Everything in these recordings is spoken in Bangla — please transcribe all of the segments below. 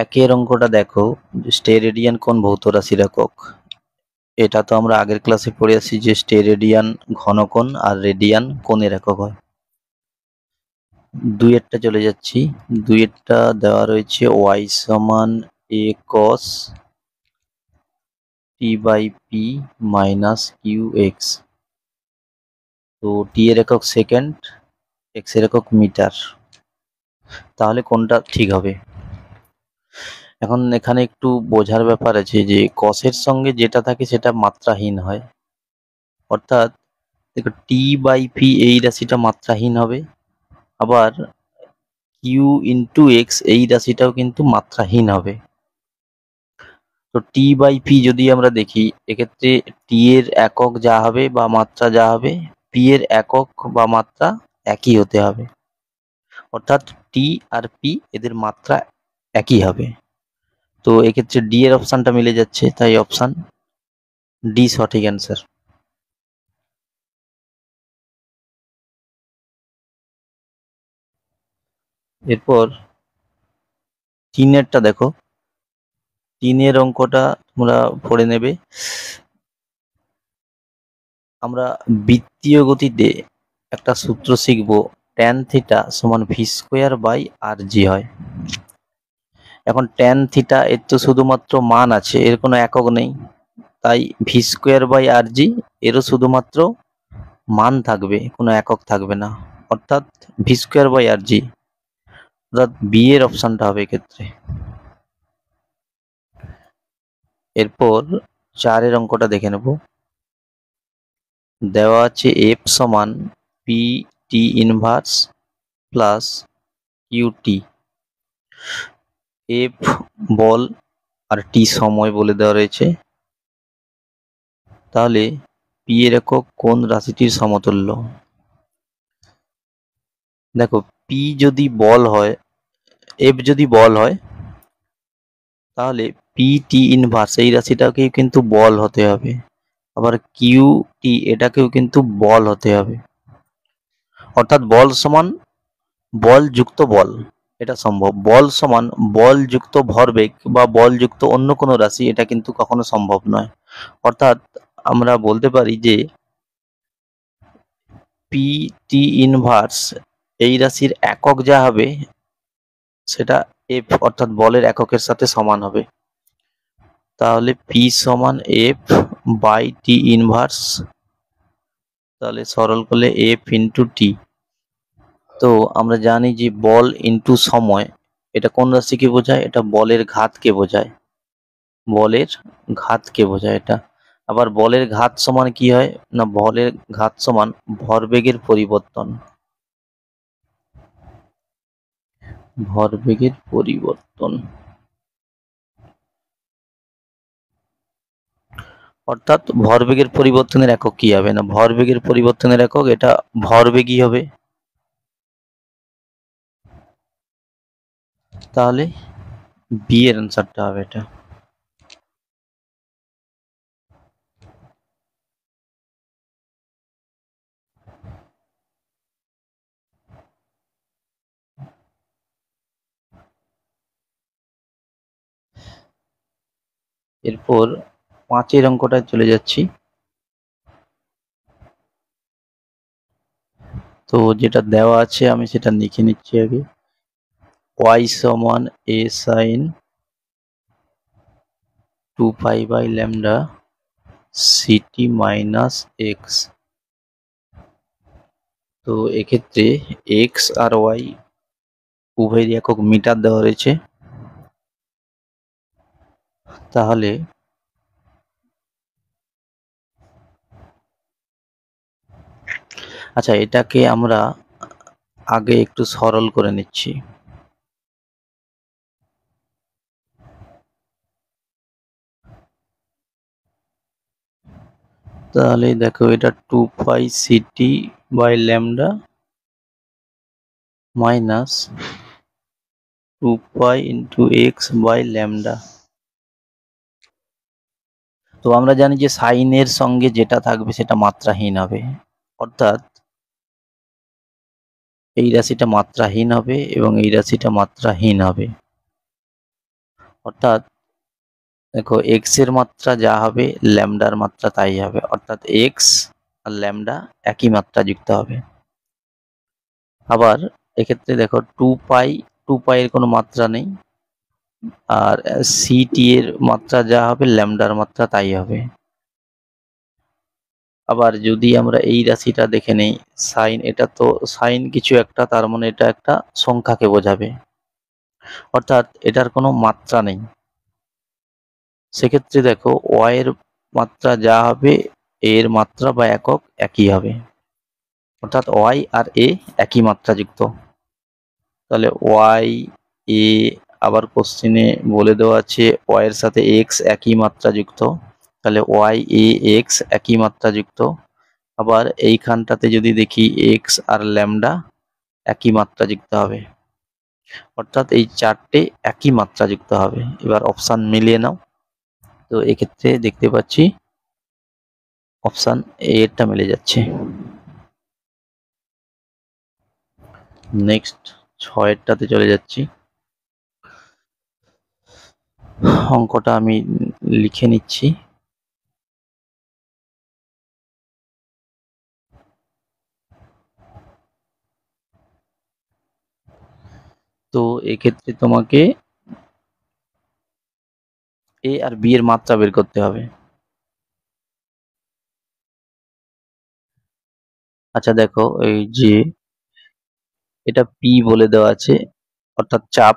একের অঙ্কটা দেখো, স্টেরেডিয়ান কোন ভৌত রাশির একক। এটা তো আমরা আগের ক্লাসে পড়ে আসছি যে স্টেরেডিয়ান ঘনকোণ আর রেডিয়ান কোণের একক হয়। দুইয়েরটা চলে যাচ্ছি। দুইয়েরটা দেওয়া রয়েছে y সমান a cos t by p minus q x. তো টি এর একক সেকেন্ড, এক্স এর একক মিটার। তাহলে কোনটা ঠিক হবে? এখন এখানে একটু বোঝার ব্যাপার আছে যে কসের সঙ্গে যেটা থাকে সেটা মাত্রাহীন হয়, অর্থাৎ দেখো টি বাই পি এই রাশিটা মাত্রাহীন হবে, আবার কিউ ইন্টু এক্স এই রাশিটাও কিন্তু মাত্রাহীন হবে। তো টি বাই পি যদি আমরা দেখি, এক্ষেত্রে টি এর একক যা হবে বা মাত্রা যা হবে, পি এর একক বা মাত্রা একই হতে হবে, অর্থাৎ টি আর পি এদের মাত্রা একই হবে। তো এক্ষেত্রে ডি এর অপশানটা মিলে যাচ্ছে, তাই অপশান ডি সঠিক অ্যান্সার। এরপর তিনেরটা দেখো, তিনের অঙ্কটা তোমরা পড়ে নেবে। আমরা বৃত্তীয় গতিতে একটা সূত্র শিখব, ট্যান থিটা সমান ভি স্কোয়ার বাই আর জি হয়। এখন ট্যান থিটা এর তো শুধুমাত্র মান আছে, এর কোনো একক নেই, তাই ভি স্কোয়ার বাই আর জি এরও শুধুমাত্র মান থাকবে, কোনো একক থাকবে না, অর্থাৎ ভি স্কোয়ার বাই আর জি, অর্থাৎ বি এর অপশানটা হবে এক্ষেত্রে। এরপর চারের অঙ্কটা দেখে নেব। দেওয়া আছে এফ সমান P T inverse plus U T. F বল আর টি সময় বলে দেওয়া রয়েছে। তাহলে পি এর একক কোন রাশিটির সমতুল্য? দেখো পি যদি বল হয়, এফ যদি বল হয়, তাহলে পি টি ইনভার্স এই রাশিটাকেও কিন্তু বল হতে হবে, আবার কিউ টি এটাকেও কিন্তু বল হতে হবে, অর্থাৎ বল সমান বল যুক্ত বল, এটা সম্ভব। বল সমান বল যুক্ত ভরবেগ বা বল যুক্ত অন্য কোনো রাশি, এটা কিন্তু কখনো সম্ভব নয়। অর্থাৎ আমরা বলতে পারি যে পি টি ইনভার্স এই রাশির একক যা হবে সেটা এফ অর্থাৎ বলের এককের সাথে সমান হবে। তাহলে পি সমান এফ বাই টি ইনভার্স, তাহলে সরল করলে এফ ইন্টু টি। তো আমরা জানি যে বল ইন্টু সময় এটা কোন রাশিকে বোঝায়? এটা বলের ঘাতকে বোঝায়, বলের ঘাতকে বোঝায় এটা। আবার বলের ঘাত সমান কি হয় না, বলের ঘাত সমান ভরবেগের পরিবর্তন, ভরবেগের পরিবর্তন, অর্থাৎ ভরবেগের পরিবর্তনের একক কি হবে না, ভরবেগের পরিবর্তনের একক এটা ভরবেগই হবে। তাহলে বি এর অ্যান্সারটা হবে এটা। এরপর পাঁচের অঙ্কটায় চলে যাচ্ছি। তো যেটা দেওয়া আছে আমি সেটা লিখে নিচ্ছি আগে। y সমান a sin 2 pi by lambda ct minus x. তো এক্ষেত্রে এক্স আর ওয়াই উভয়েরই একক মিটার দেওয়া রয়েছে। তাহলে আচ্ছা, এটাকে আমরা আগে একটু সরল করে নিচ্ছি। তাহলে দেখো এটা 2 pi C T by lambda minus 2 pi into X by lambda. তো আমরা জানি যে সাইনের সঙ্গে যেটা থাকবে সেটা মাত্রাহীন হবে, অর্থাৎ এই রাশিটা মাত্রাহীন হবে এবং এই রাশিটা মাত্রাহীন হবে। অর্থাৎ দেখো এক্স এর মাত্রা যা হবে ল্যামডার মাত্রা তাই হবে, অর্থাৎ এক্স আর ল্যামডা একই মাত্রা যুক্ত হবে। আবার এক্ষেত্রে দেখো টু পাই এর কোনো মাত্রা নেই, আর সি টি এর মাত্রা যা হবে ল্যামডার মাত্রা তাই হবে। আবার যদি আমরা এই রাশিটা দেখে নেই সাইন, এটা তো সাইন কিছু একটা, তার মানে এটা একটা সংখ্যাকে বোঝাবে, অর্থাৎ এটার কোনো মাত্রা নেই। সেক্ষেত্রে দেখো ওয়াই এর মাত্রা যা হবে এর মাত্রা বা একক একই হবে, অর্থাৎ ওয়াই আর এ একই মাত্রা যুক্ত। তাহলে ওয়াই এ, আবার কোশ্চেনে বলে দেওয়া আছে ওয়াই এর সাথে এক্স একই মাত্রা যুক্ত, তাহলে ওয়াই এ এক্স একই মাত্রা যুক্ত। আবার এইখানটাতে যদি দেখি এক্স আর ল্যামডা একই মাত্রা যুক্ত হবে, অর্থাৎ এই চারটে একই মাত্রা যুক্ত হবে। এবার অপশান মিলিয়ে নাও, তো এক্ষেত্রে দেখতে পাচ্ছি অপশান এ এরটা মিলে যাচ্ছে। নেক্সট 6-এরটাতে চলে যাচ্ছি। অঙ্কটা আমি লিখে নিচ্ছি। তো এক্ষেত্রে তোমাকে এ আর বি এর মাত্রা বের করতে হবে। আচ্ছা দেখো এই যে এটা পি বলে দেওয়া আছে, অর্থাৎ চাপ,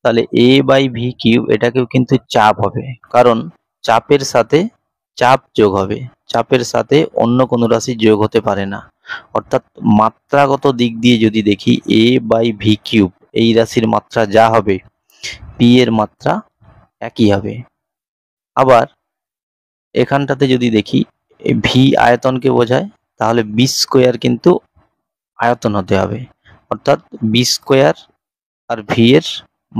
তাহলে এ বাই ভি কিউব এটাকেও কিন্তু চাপ হবে, কারণ চাপের সাথে চাপ যোগ হবে, চাপের সাথে অন্য কোনো রাশি যোগ হতে পারে না। অর্থাৎ মাত্রাগত দিক দিয়ে যদি দেখি এ বাই ভি কিউব এই রাশির মাত্রা যা হবে পি এর মাত্রা একই হবে। আবার এখানটাতে যদি দেখি ভি আয়তনকে বোঝায়, তাহলে বি স্কোয়ার কিন্তু আয়তন হতে হবে, অর্থাৎ বি স্কোয়ার আর ভি এর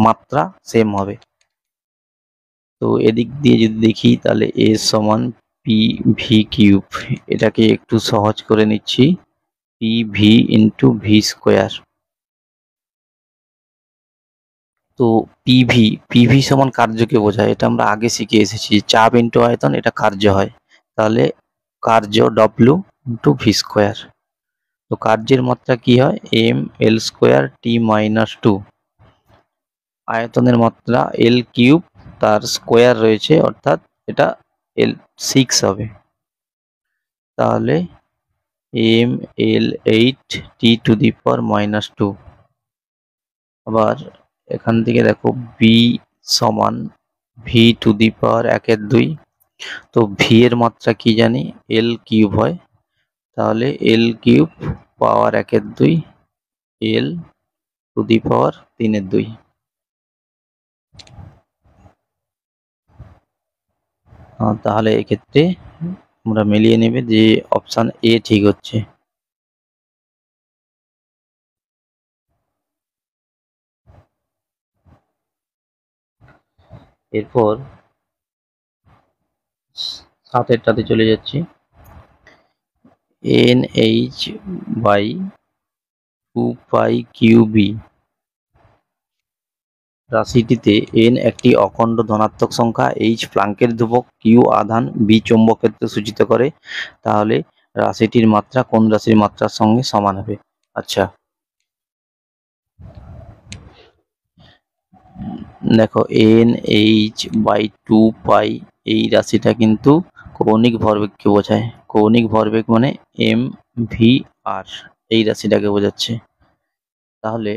মাত্রা সেম হবে। তো এদিক দিয়ে যদি দেখি তাহলে এ সমান পি ভি কিউব, এটাকে একটু সহজ করে নিচ্ছি, P V into V square. তো পিভি সমান কার্যকে বোঝায়, এটা আমরা আগে শিখে এসেছি, চাপ ইন্টু আয়তন এটা কার্য হয়, তাহলে কার্য ডব্লিউ ইন্টু ভি স্কোয়ার। তো কার্যের মাত্রা কি হয় M L square T minus two, আয়তনের মাত্রা এল কিউব তার স্কোয়ার রয়েছে, অর্থাৎ এটা এল 6 হবে, তাহলে M L 8 T to the power minus two. আবার এখান থেকে দেখো বি সমান ভি টু দি পাওয়ার 1/2, তো ভি এর মাত্রা কি জানি এল কিউব হয়, তাহলে এল cube power 1/2 L to the পাওয়ার 3/2। তাহলে এক্ষেত্রে আমরা মিলিয়ে নেবে যে অপশান এ ঠিক হচ্ছে। এরপর 7-এরটাতে চলে যাচ্ছি। N H by 2 pi Q B রাশিটিতে n একটি অখণ্ড ধনাত্মক সংখ্যা, h প্লাঙ্কের ধ্রুবক, q আধান, b চৌম্বক ক্ষেত্র সূচিত করে, তাহলে রাশিটির মাত্রা কোন রাশির মাত্রার সঙ্গে সমান হবে। আচ্ছা দেখো এন এইচ বাই 2 পাই এই রাশিটা কিন্তু কৌণিক ভরবেগকে বোঝায়, কৌণিক ভরবেগ মানে এম ভি আর, এই রাশিটাকে বোঝাচ্ছে। তাহলে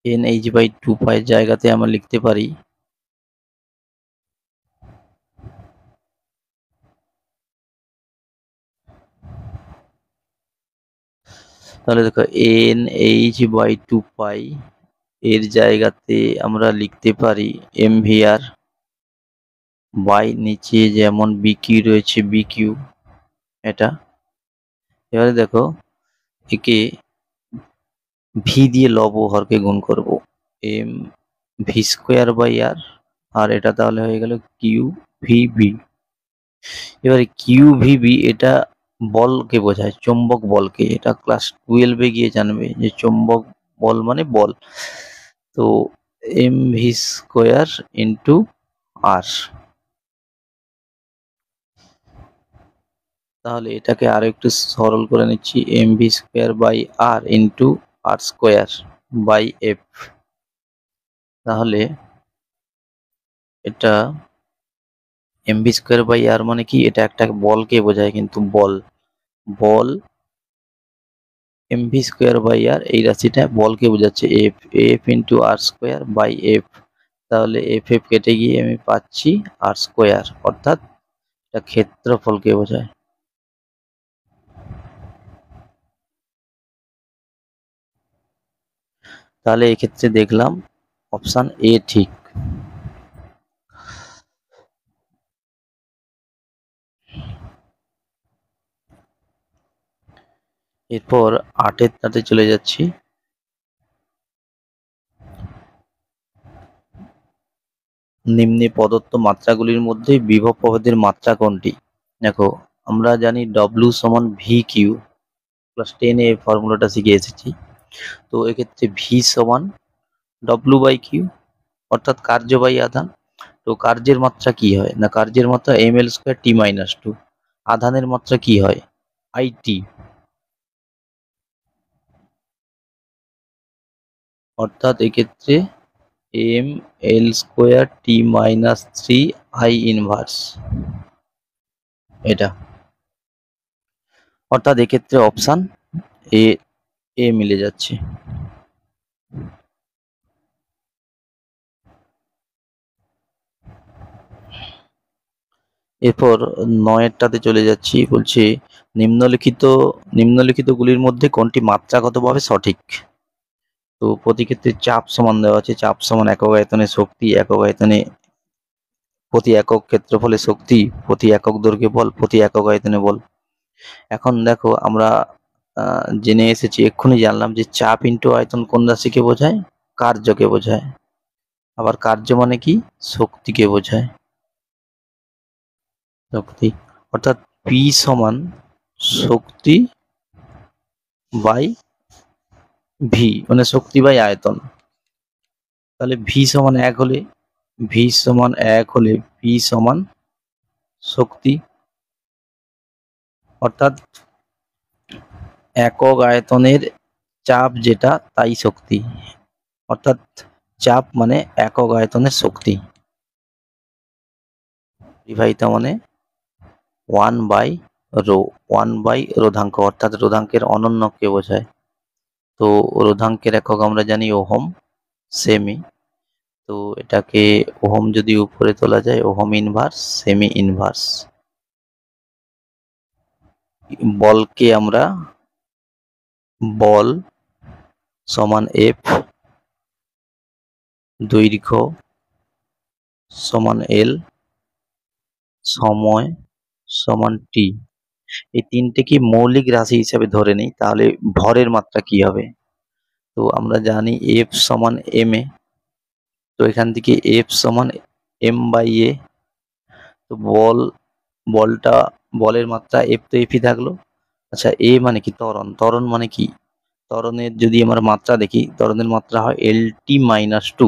এন এইচ বাই 2 পাই জায়গাতে আমরা লিখতে পারি তাহলে দেখো এন এইচ বাই 2 পাই এর জায়গাতে আমরা লিখতে পারি এম ভি আর বাই নিচে যেমন বি কিউ রয়েছে বি কিউ, এটা এবারে দেখো একে ভি দিয়ে লব হরকে গুণ করব, এম ভি স্কোয়ার বাই আর, আর এটা তাহলে হয়ে গেল কিউ ভি বি। এবারে কিউ ভি বি এটা বলকে বোঝায়, চৌম্বক বলকে, এটা ক্লাস 12-এ গিয়ে জানবে যে চৌম্বক বল মানে বল। তো M V square into R. তাহলে এটাকে আরো একটু সরল করে নিচ্ছি, M V square by R into R square by F. তাহলে এটা M V square by R মানে কি, এটা একটা বলকে বোঝায়, কিন্তু বল M V square by R এই রাশিটা বলকে বোঝাচ্ছে, F F into R square by F. তাহলে এফ এফ কেটে গিয়ে আমি পাচ্ছি আর স্কোয়ার, অর্থাৎ এটা ক্ষেত্রফলকে বোঝায়। তাহলে এক্ষেত্রে দেখলাম অপশান এ ঠিক। এরপর আটের তাতে চলে যাচ্ছি। নিম্নে প্রদত্ত মাত্রাগুলির মধ্যে বিভব প্রভেদের মাত্রা কোনটি? দেখো, আমরা জানি ডব্লিউ সমান ভি কিউ, ক্লাস 10 এ ফর্মুলাটা শিখে এসেছি। তো এক্ষেত্রে ভি সমান ডব্লিউ বাই কিউ, অর্থাৎ কার্য বাই আধান। তো কার্যের মাত্রা কি হয় না, কার্যের মাত্রা M L square T minus two. আধানের মাত্রা কি হয়, আই টি, অর্থাৎ এক্ষেত্রে M L square T minus three I inverse, এটা অর্থাৎ এক্ষেত্রে অপশান এ এ মিলে যাচ্ছে। এরপর নয়েরটাতে চলে যাচ্ছি, বলছে নিম্নলিখিত গুলির মধ্যে কোনটি মাত্রাগতভাবে সঠিক? তো প্রতি ক্ষেত্রে চাপ সমান দেওয়া আছে, চাপ সমান একক আয়তনে শক্তি, একক আয়তনে প্রতি একক ক্ষেত্রফলে শক্তি, প্রতি একক দৈর্ঘ্যে বল, প্রতি একক আয়তনে বল। এখন দেখো, আমরা জেনে এসেছি, এক্ষুনি জানলাম যে চাপ ইন্টু আয়তন কোন রাশিকে বোঝায়, কার্যকে বোঝায়। আবার কার্য মানে কি, শক্তিকে বোঝায়, শক্তি। অর্থাৎ পি সমান শক্তি বাই ভি, মানে শক্তি বাই আয়তন। তাহলে ভি সমান এক হলে পি সমান শক্তি, অর্থাৎ একক আয়তনের চাপ যেটা তাই শক্তি, অর্থাৎ চাপ মানে একক আয়তনের শক্তি। বিভাজিত মানে one by rho, one by রোধাঙ্ক, অর্থাৎ রোধাঙ্কের অনন্যকে বোঝায়। তো রোধাঙ্কের একক আমরা জানি ওহম, সেমি। তো এটাকে ওহম যদি উপরে তোলা যায়, ওহম ইনভার্স, সেমি ইনভার্স। বলকে আমরা বল সমান এফ, দৈর্ঘ্য সমান এল, সময় সমান টি, এই তিনটেকে মৌলিক রাশি হিসেবে ধরে নিই, তাহলে ভরের মাত্রা কি হবে? তো আমরা জানি এফ সমান এম এ, তো এখান থেকে এফ সমান এম বাই এ। তো বলের মাত্রা এফ, তো এফই থাকলো। আচ্ছা, এ মানে কি, ত্বরণ মানে কি, ত্বরণের যদি আমরা মাত্রা দেখি, ত্বরণের মাত্রা হয় এল টি মাইনাস টু।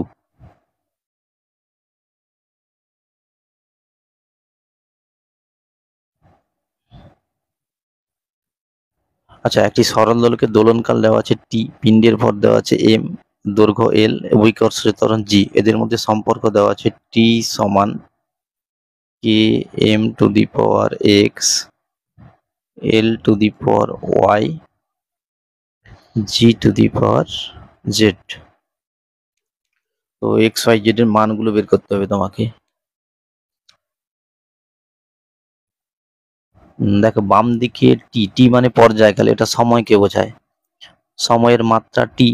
আচ্ছা, একটি সরল দোলকের দোলনকাল দেওয়া আছে টি, পিণ্ডের ভর দেওয়া আছে এম, দৈর্ঘ্য এল, অভিকর্ষজ ত্বরণ জি, এদের মধ্যে সম্পর্ক দেওয়া আছে টি সমান K M to the power X, L to the power Y, G to the power Z. তো এক্স ওয়াই জেড এর মানগুলো বের করতে হবে তোমাকে। দেখো, বাম দিকে টি, টি মানে পর্যায়কাল, এটা সময়কে বোঝায়, সময়ের মাত্রা টি।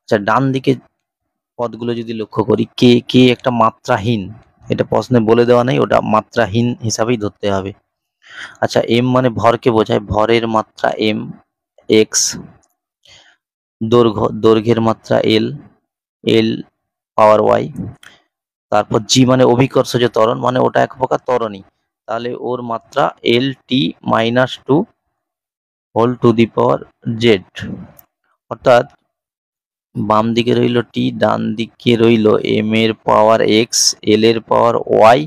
আচ্ছা, ডান দিকে পদগুলো যদি লক্ষ্য করি, কে কে একটা মাত্রাহীন, এটা প্রশ্নে বলে দেওয়া নেই, ওটা মাত্রাহীন হিসাবেই ধরতে হবে। আচ্ছা, এম মানে ভরকে বোঝায়, ভরের মাত্রা এম, এক্স। দৈর্ঘ্যের মাত্রা এল, এল পাওয়ার ওয়াই। তারপর জি মানে অভিকর্ষজ ত্বরণ, মানে ওটা এক প্রকার ত্বরণই, তাহলে ওর মাত্রা L T minus two whole to the power Z. অর্থাৎ বাম দিকে রইল টি, ডান দিকে রইল এম এর পাওয়ার এক্স, এল এর পাওয়ার ওয়াই।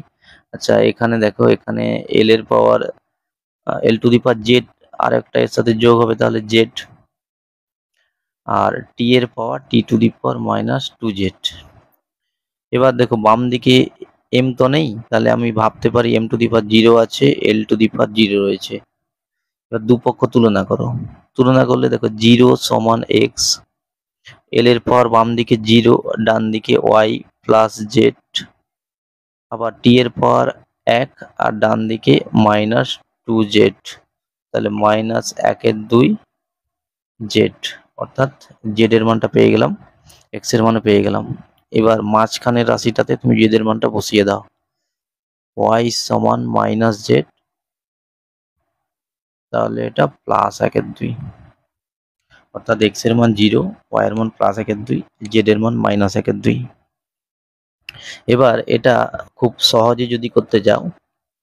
আচ্ছা এখানে দেখো, এখানে এল এর পাওয়ার এল টু দি পাওয়ার জেড, আর একটা এর সাথে যোগ হবে তাহলে জেড, আর টি এর power T to the power minus two Z. এবার দেখো বাম দিকে এম তো নেই, তাহলে আমি ভাবতে পারি M to the power zero আছে, L to the power zero রয়েছে। এবার দুপক্ষ তুলনা করো, তুলনা করলে দেখো জিরো সমান এক্স, এল এর পাওয়ার বাম দিকে জিরো, ডান দিকে ওয়াই প্লাস জেড, আবার টি এর পাওয়ার এক আর ডান দিকে মাইনাস টু জেড, তাহলে মাইনাস একের দুই জেড, অর্থাৎ জেড এর মানটা পেয়ে গেলাম, এক্স এর মানে পেয়ে গেলাম। এবার মাঝখানের রাশিটাতে তুমি জেড এর মানটা বসিয়ে দাও, ওয়াই সমান মাইনাস জেড, তাহলে এটা প্লাস একের দুই, অর্থাৎ এক্স এর মান জিরো, ওয়াই এর মান প্লাস একের দুই, জেড এর মান মাইনাস একের দুই। এবার এটা খুব সহজে যদি করতে যাও,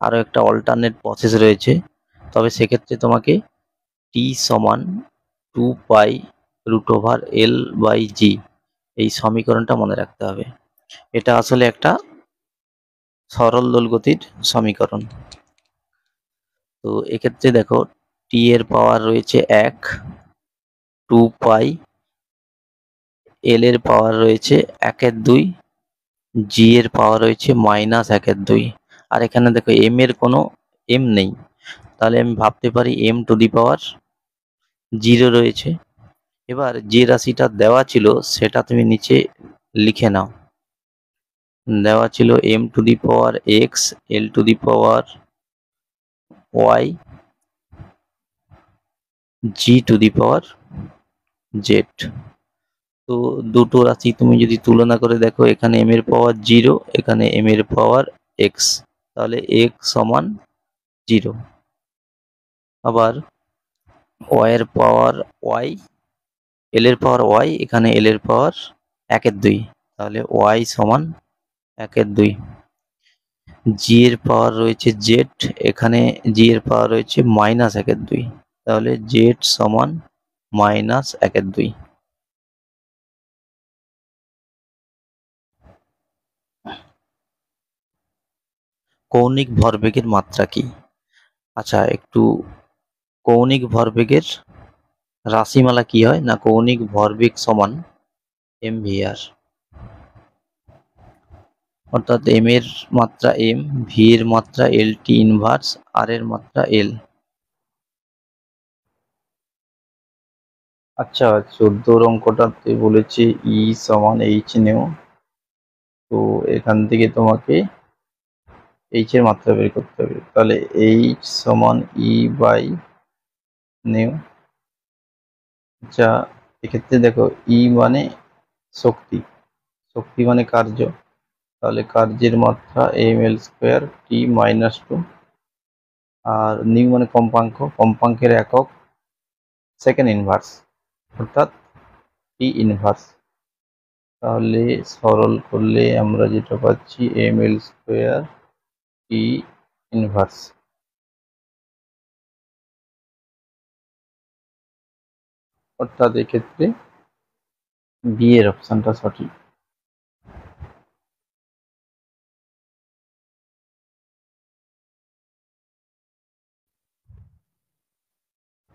আরো একটা অল্টারনেট প্রসেস রয়েছে, তবে সেক্ষেত্রে তোমাকে টি সমান two pi root over L by G, এই সমীকরণটা মনে রাখতে হবে। এটা আসলে একটা সরল দোলগতির সমীকরণ। তো এক্ষেত্রে দেখো টি এর পাওয়ার রয়েছে এক, টু পাই, এল এর পাওয়ার রয়েছে একের দুই, জি এর পাওয়ার রয়েছে মাইনাস একের দুই, আর এখানে দেখো এম এর কোনো এম নেই, তাহলে আমি ভাবতে পারি M to the power zero রয়েছে। এবার যে রাশিটা দেওয়া ছিল সেটা তুমি নিচে লিখে নাও, দেওয়া ছিল M to the power X, L to the power Y, G to the power Z. তো দুটো রাশি তুমি যদি তুলনা করে দেখো, এখানে এম এর পাওয়ার জিরো, এখানে এম এর পাওয়ার এক্স, তাহলে এক্স সমান জিরো। আবার ওয়াই এর পাওয়ার ওয়াই, এল এর পাওয়ার ওয়াই, এখানে এল এর পাওয়ার একের দুই, তাহলে ওয়াই সমান একের দুই। জি এর পাওয়ার রয়েছে জেড, এখানে জি এর পাওয়ার রয়েছে মাইনাস একের দুই, তাহলে জেড সমান মাইনাস একের দুই। কৌণিক ভরবেগের মাত্রা কি? আচ্ছা একটু, কৌণিক ভরবেগের রাশিমালা কি হয় না, কৌণিক ভরবেগ সমান এম ভি আর, অর্থাৎ এম এর মাত্রা এম, ভি এর মাত্রা এল টি ইনভার্স, আর এর মাত্রা এল। আচ্ছা 14 অঙ্কটাতে বলেছে ই সমান এইচ নেও, তো এখান থেকে তোমাকে এইচ এর মাত্রা বের করতে হবে, তাহলে এইচ সমান ই বাই নেও। যা এক্ষেত্রে দেখো ই মানে শক্তি, শক্তি মানে কার্য, তাহলে কার্যের মাত্রা M L square T minus two, আর নিউ মানে কম্পাঙ্ক, কম্পাঙ্কের একক সেকেন্ড ইনভার্স, অর্থাৎ টি ইনভার্স। তাহলে সরল করলে আমরা যেটা পাচ্ছি M L square T inverse, অর্থাৎ এক্ষেত্রে বি এর অপশনটা সঠিক।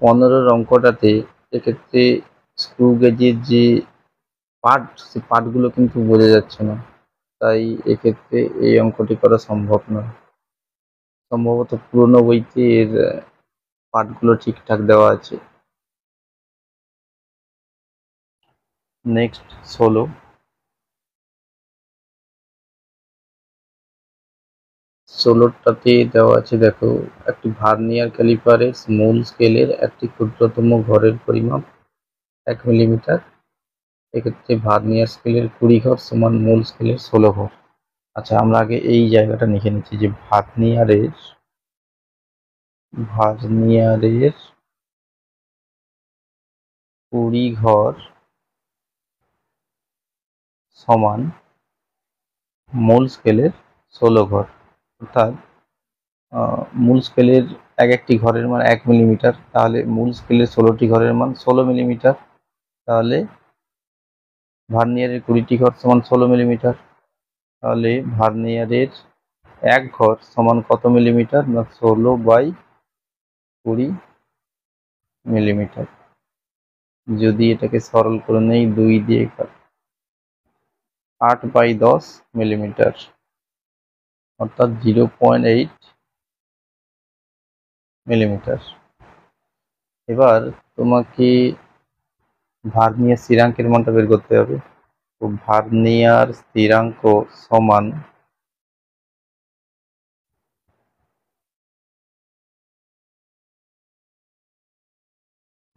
পনেরোর অঙ্কটাতে এক্ষেত্রে স্ক্রু গেজের যে পার্ট, সেই পার্টগুলো কিন্তু বোঝা যাচ্ছে না, তাই এক্ষেত্রে এই অঙ্কটি করা সম্ভব নয়। সম্ভবত পুরোনো বইতে এর পার্টগুলো ঠিকঠাক দেওয়া আছে। নেক্সট 16, 16টাতে দেওয়া আছে দেখো, একটি ভার্নিয়ার ক্যালিপারের মূল স্কেলের একটি ক্ষুদ্রতম ঘরের পরিমাপ 1 মিলিমিটার। এক্ষেত্রে ভার্নিয়ার স্কেলের 20 ঘর সমান মূল স্কেলের 16 ঘর। আচ্ছা আমরা আগে এই জায়গাটা লিখে নিচ্ছি যে ভার্নিয়ারের 20 ঘর সমান মূল স্কেলের 16 ঘর, অর্থাৎ মূল স্কেলের এক একটি ঘরের মান 1 মিলিমিটার, তাহলে মূল স্কেলের 16টি ঘরের মান 16 মিলিমিটার, তাহলে ভার্নিয়ারের 20টি ঘর সমান 16 মিলিমিটার। তাহলে ভার্নিয়ারের এক ঘর সমান কত মিলিমিটার? না 16/20 মিলিমিটার। যদি এটাকে সরল করে নেই 2 দিয়ে 8/10 মিলিমিটার, অর্থাৎ 0.8 মিলিমিটার। এবার তোমাকে ভার্নিয়ার স্থিরাঙ্কের মানটা বের করতে হবে। তো ভার্নিয়ার স্থিরাঙ্ক সমান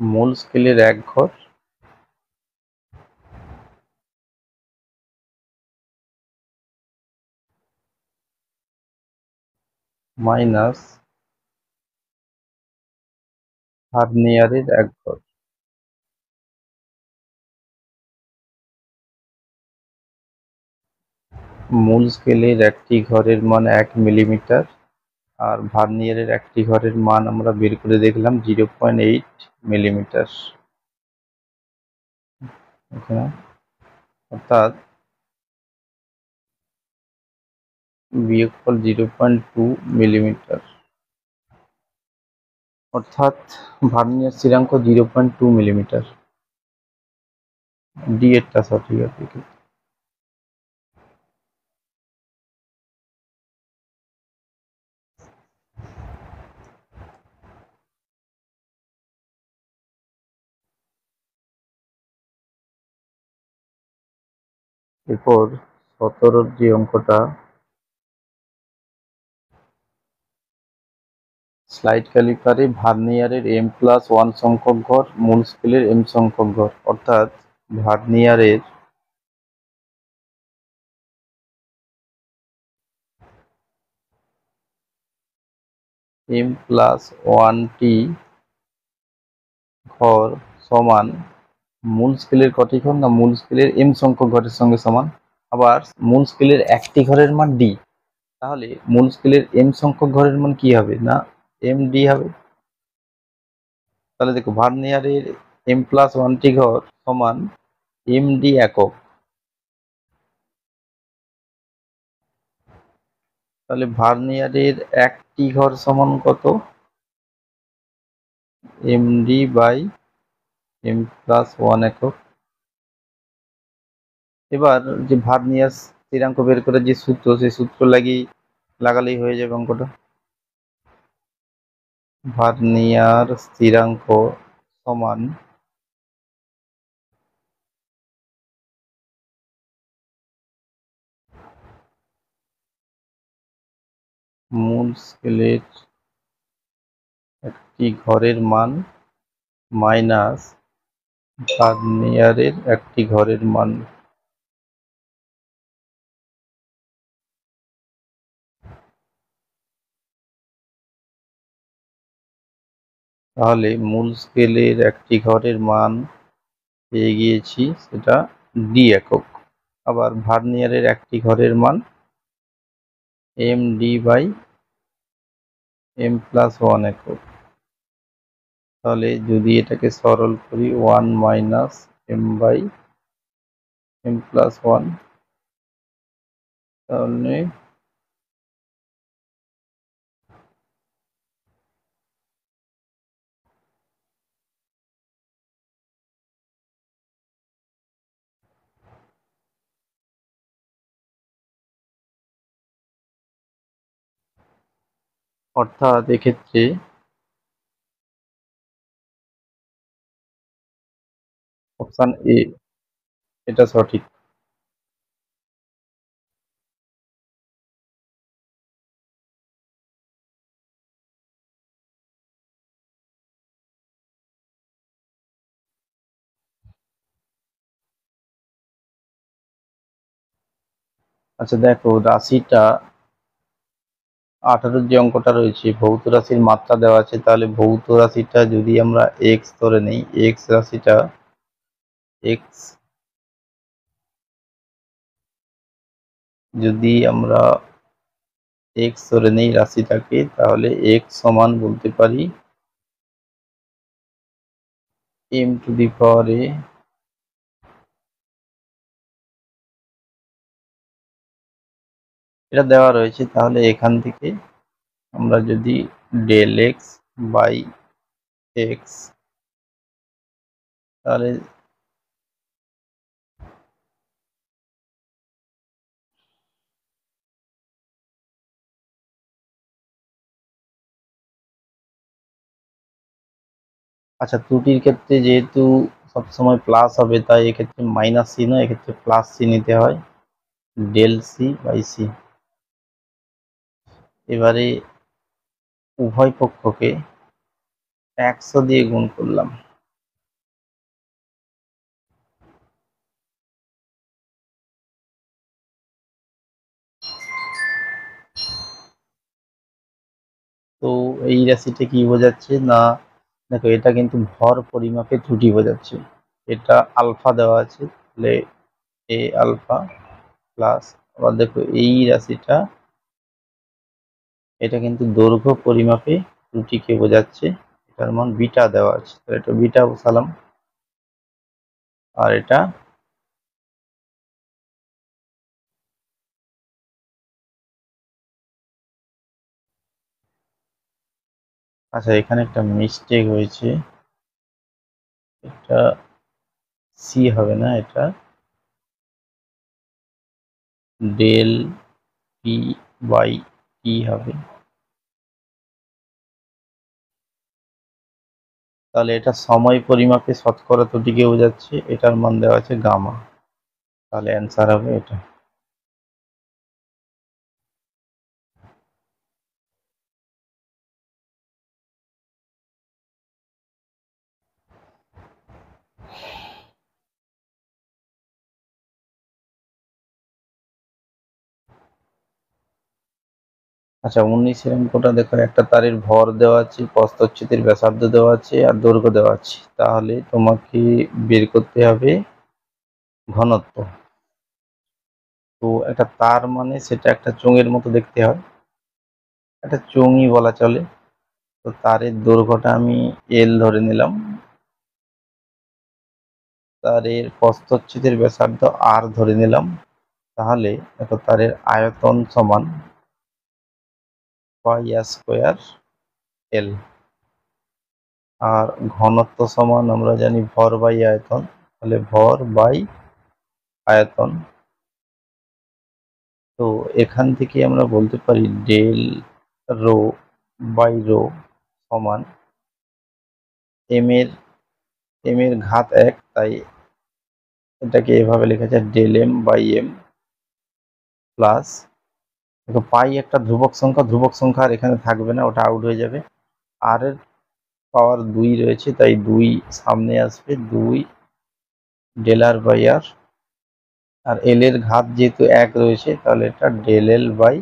মূল স্কেলের এক ঘর মাইনাস ভার্নিয়ারের এক ঘর। মূল স্কেলের একটি ঘরের মান 1 মিলিমিটার, আর ভার্নিয়ারের একটি ঘরের মান আমরা বের করে দেখলাম 0.8 মিলিমিটার। অর্থাৎ বিয়োগফল 0.2 মিলিমিটার, অর্থাৎ ভার্নিয়ার স্থিরাঙ্ক 0.2 মিলিমিটার। ডি এরটা সঠিক আছে। এরপর 17 যে অঙ্কটা, স্লাইড ক্যালিপারে ভার্নিয়ারের m+1 সংখ্যক ঘর মূল স্কেলের m সংখ্যক ঘর, অর্থাৎ ভার্নিয়ারের m+1টি ঘর সমান মূল স্কেলের কটি ঘর? না মূল স্কেলের m সংখ্যক ঘরের সঙ্গে সমান। আবার মূল স্কেলের একটি ঘরের মান d, তাহলে মূল স্কেলের m সংখ্যক ঘরের মান কি হবে? না md হবে। তাহলে দেখো ভার্নিয়ারের m+1টি ঘর সমান md একক। তাহলে ভার্নিয়ারের একটি ঘর সমান কত? md/m+1 একক। এবার যে ভার্নিয়ার স্থিরাঙ্ক বের করে যে সূত্র, সেই সূত্র লাগালেই হয়ে যাবে অঙ্কটা। ভার্নিয়ার স্থিরাঙ্ক সমান মূল স্কেলের একটি ঘরের মান মাইনাস ভার্নিয়ারের একটি ঘরের মান। তাহলে মূল স্কেলের একটি ঘরের মান পেয়ে গিয়েছি, সেটা ডি একক। আবার ভার্নিয়ারের একটি ঘরের মান md/m+1 একক। তাহলে যদি এটাকে সরল করি 1 - m/m+1, তাহলে অর্থাৎ এক্ষেত্রে অপশন এ এটা সঠিক। আচ্ছা দেখো, রাশিটা 18 যে অঙ্কটা রয়েছে, ভৌত রাশির মাত্রা দেওয়া আছে। তাহলে ভৌত রাশিটা যদি আমরা এক্স ধরে নেই, এক্স রাশিটা এক্স যদি আমরা এক্স ধরে নেই রাশিটাকে, তাহলে এক্স সমান বলতে পারি m two the power a এটা দেওয়া রয়েছে, তাহলে এখান থেকে আমরা যদি ডেল এক্স বাই এক্স, তাহলে আচ্ছা, ত্রুটির ক্ষেত্রে যেহেতু সবসময় প্লাস হবে, তাই এক্ষেত্রে মাইনাস সি নয়, এক্ষেত্রে প্লাস সি নিতে হয়, ডেল সি বাই সি। এবারে উভয় পক্ষকে 100 দিয়ে গুণ করলাম। তো এই রাশিটা কি বোঝাচ্ছে না, দেখো এটা কিন্তু ভর পরিমাপে ত্রুটি বোঝাচ্ছে। এটা আলফা দেওয়া আছে, তাহলে এ আলফা প্লাস, আবার দেখো এই রাশিটা, এটা কিন্তু দৈর্ঘ্য পরিমাপে ত্রুটিকে বোঝাচ্ছে, এটার মান বিটা দেওয়া আছে, তাহলে এটা বিটা বসালাম। আর এটা আচ্ছা, এখানে একটা মিস্টেক হয়েছে, এটা সি হবে না, এটা ডেল পি বাই টি হবে। তাহলে এটা সময় পরিমাপে শতকরা ত্রুটিকে বোঝাচ্ছে, এটার মান দেওয়া আছে গামা, তাহলে অ্যান্সার হবে এটা। আচ্ছা, 19 অঙ্কটা দেখো, একটা তারের ভর দেওয়া আছে, প্রস্থচ্ছেদের ব্যাসার্ধ দেওয়া আছে, আর দৈর্ঘ্য দেওয়া আছে, তাহলে তোমাকে বের করতে হবে ঘনত্ব। তো একটা তার মানে সেটা একটা চোঙের মতো দেখতে হয়, একটা চোঙই বলা চলে। তো তারের দৈর্ঘ্যটা আমি এল ধরে নিলাম, তারের প্রস্থচ্ছেদের ব্যাসার্ধ আর ধরে নিলাম, তাহলে দেখো তারের আয়তন সমান পাই আর স্কোয়ার এল। আর ঘনত্ব সমান আমরা জানি ভর বাই আয়তন, তাহলে ভর বাই আয়তন। তো এখান থেকে আমরা বলতে পারি ডেল রো বাই রো সমান এম এর ঘাত 1, তাই এটাকে এভাবে লেখা যায় del M by M plus, দেখো পাই একটা ধ্রুবক সংখ্যা, ধ্রুবক সংখ্যা আর এখানে থাকবে না, ওটা আউট হয়ে যাবে। আর এর পাওয়ার 2 রয়েছে, তাই 2 সামনে আসবে, 2 ডেল আর বাই আর। আর এল এর ঘাত যেহেতু 1 রয়েছে, তাহলে এটা ডেল এল বাই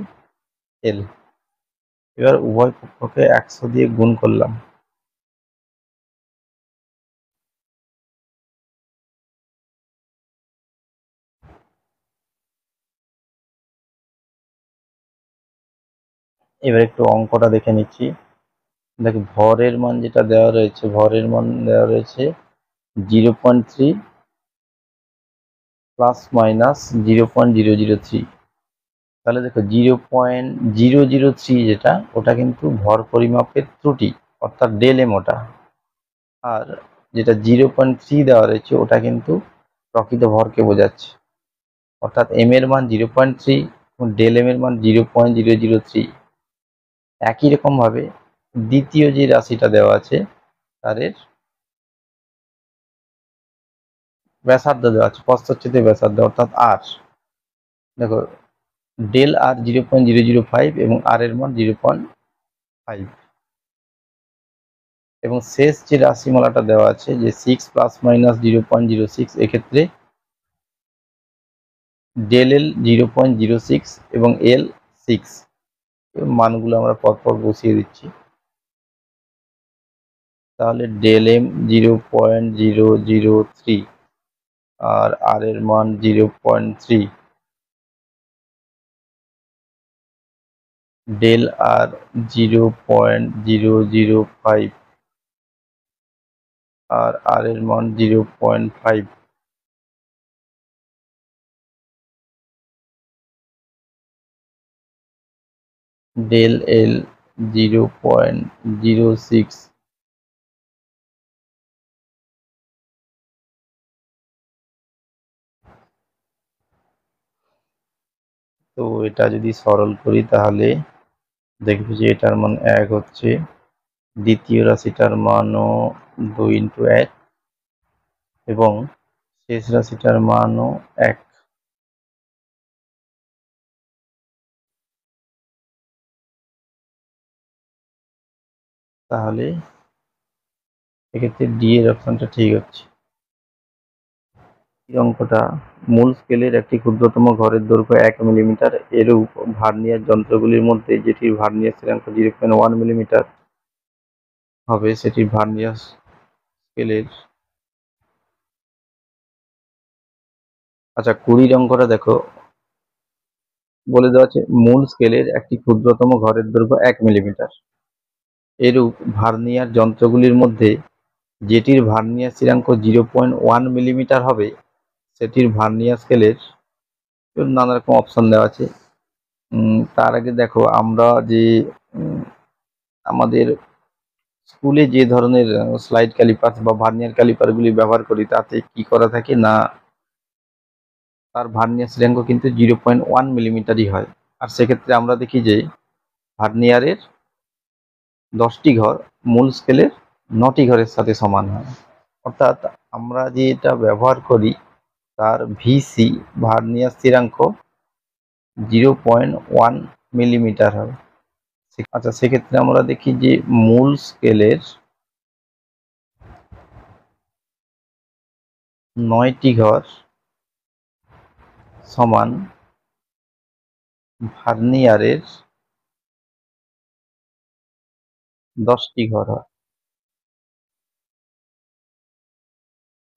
এল। এবার উভয় পক্ষকে 100 দিয়ে গুণ করলাম। এবার একটু অঙ্কটা দেখে নিচ্ছি। দেখো ভরের মান যেটা দেওয়া রয়েছে, ভরের মান দেওয়া রয়েছে 0.3 প্লাস মাইনাস 0.003। তাহলে দেখো 0.003 যেটা, ওটা কিন্তু ভর পরিমাপের ত্রুটি, অর্থাৎ ডেল এম ওটা। আর যেটা 0.3 দেওয়া রয়েছে, ওটা কিন্তু প্রকৃত ভরকে বোঝাচ্ছে, অর্থাৎ এম এর মান 0.3 এবং ডেল এম এর মান 0.003। একই রকম ভাবে দ্বিতীয় যে রাশিটা দেওয়া আছে, তারের ব্যাসার্ধ দেওয়া আছে, প্রস্থচ্ছেদের ব্যাসার্ধ অর্থাৎ আর। দেখো ডেল আর 0.005 এবং আর এর মান 0.5। এবং শেষ যে রাশিমালাটা দেওয়া আছে যে 6 প্লাস মাইনাস 0.06, এক্ষেত্রে ডেল এল 0.06 এবং এল 6, মানগুলো আমরা পরপর বসিয়ে দিচ্ছি। তাহলে ডেল এম 0.003 আর আর এর মান 0.3, ডেল আর 0.005 আর আর এর মান 0.5। ডেল এল 0.06, তো এটা যদি সরল করি তাহলে দেখব যে এটার মান 1 হচ্ছে, দ্বিতীয় রাশিটার মানও 2 ইন্টু 1 এবং শেষ রাশিটার মানও 1। তাহলে এক্ষেত্রে ডি এর অপশনটা ঠিক হচ্ছে। এই অঙ্কটা, মূল স্কেলের একটি ক্ষুদ্রতম ঘরের দৈর্ঘ্য 1 মিলিমিটার, এরূপ ভার্নিয়ার যন্ত্রগুলির মধ্যে যেটির ভার্নিয়ার স্থিরাঙ্ক 0.1 মিলিমিটার হবে সেটির ভার্নিয়ার স্কেলের, আচ্ছা 20 অঙ্কটা দেখো, বলে দেওয়া আছে মূল স্কেলের একটি ক্ষুদ্রতম ঘরের দৈর্ঘ্য 1 মিলিমিটার, এরূপ ভার্নিয়ার যন্ত্রগুলির মধ্যে যেটির ভার্নিয়ার স্থিরাঙ্ক 0.1 মিলিমিটার হবে সেটির ভার্নিয়ার স্কেলের, নানা রকম অপশন দেওয়া আছে। তার আগে দেখো আমরা যে আমাদের স্কুলে যে ধরনের স্লাইড ক্যালিপার বা ভার্নিয়ার ক্যালিপারগুলি ব্যবহার করি তাতে কি করা থাকে না, তার ভার্নিয়ার স্থিরাঙ্ক কিন্তু 0.1 মিলিমিটারই হয়। আর সেক্ষেত্রে আমরা দেখি যে ভার্নিয়ারের 10টি ঘর মূল স্কেলের 9টি ঘরের সাথে সমান হয়। অর্থাৎ আমরা যে এটা ব্যবহার করি তার ভিসি ভার্নিয়ার স্থিরাঙ্ক 0.1 মিলিমিটার হয়। আচ্ছা সেক্ষেত্রে আমরা দেখি যে মূল স্কেলের 9টি ঘর সমান ভার্নিয়ারের 10টি ঘর হয়।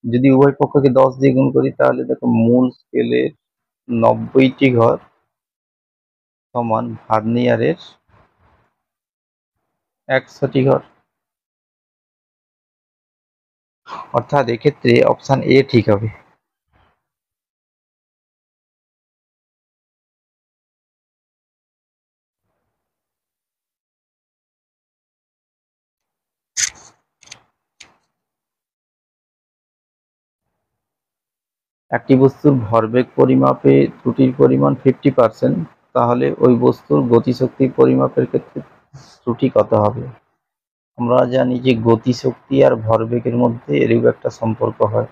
যদি উভয় পক্ষকে 10 দিয়ে গুণ করি তাহলে দেখো মূল স্কেলের 90টি ঘর সমান ভার্নিয়ারের 100টি ঘর। অর্থাৎ এক্ষেত্রে অপশন এ ঠিক হবে। একটি বস্তুর ভরবেগ পরিমাপে ত্রুটির পরিমাণ 50%, তাহলে ওই বস্তুর গতিশক্তি পরিমাপের ক্ষেত্রে ত্রুটি কত হবে? আমরা জানি যে গতিশক্তি আর ভরবেগের মধ্যে এরূপ একটা সম্পর্ক হয়।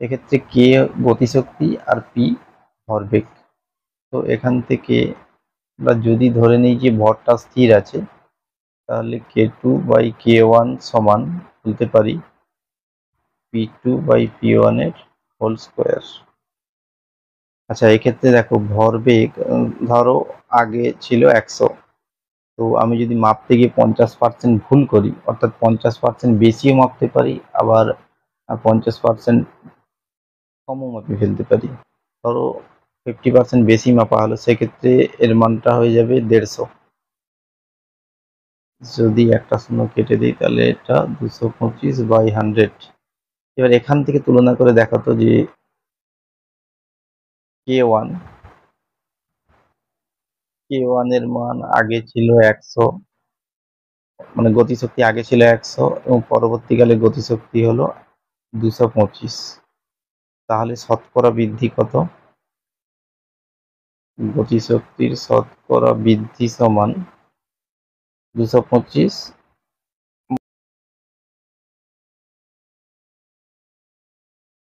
এক্ষেত্রে কে গতিশক্তি আর পি ভরবেগ। তো এখান থেকে আমরা যদি ধরে নিই যে ভরটা স্থির আছে তাহলে k2/k1 সমান বলতে পারি p2/p1 এর হোল স্কোয়ার। আচ্ছা এক্ষেত্রে দেখো ভরবেগ ধরো আগে ছিল 100, তো আমি যদি মাপতে গিয়ে 50% ভুল করি, অর্থাৎ 50% বেশিও মাপতে পারি আবার 50% কমও মাপে ফেলতে পারি। ধরো 50% বেশি মাপা হলো, সেক্ষেত্রে এর মানটা হয়ে যাবে 150। যদি একটা শূন্য কেটে দিই তাহলে এটা 225/100। এবার এখান থেকে তুলনা করে দেখাতো যে k1 এর মান আগে ছিল 100, মানে গতিশক্তি আগে ছিল 100 এবং পরবর্তীকালে গতিশক্তি হলো 225। তাহলে শতকরা বৃদ্ধি কত? গতিশক্তির শতকরা বৃদ্ধি সমান 225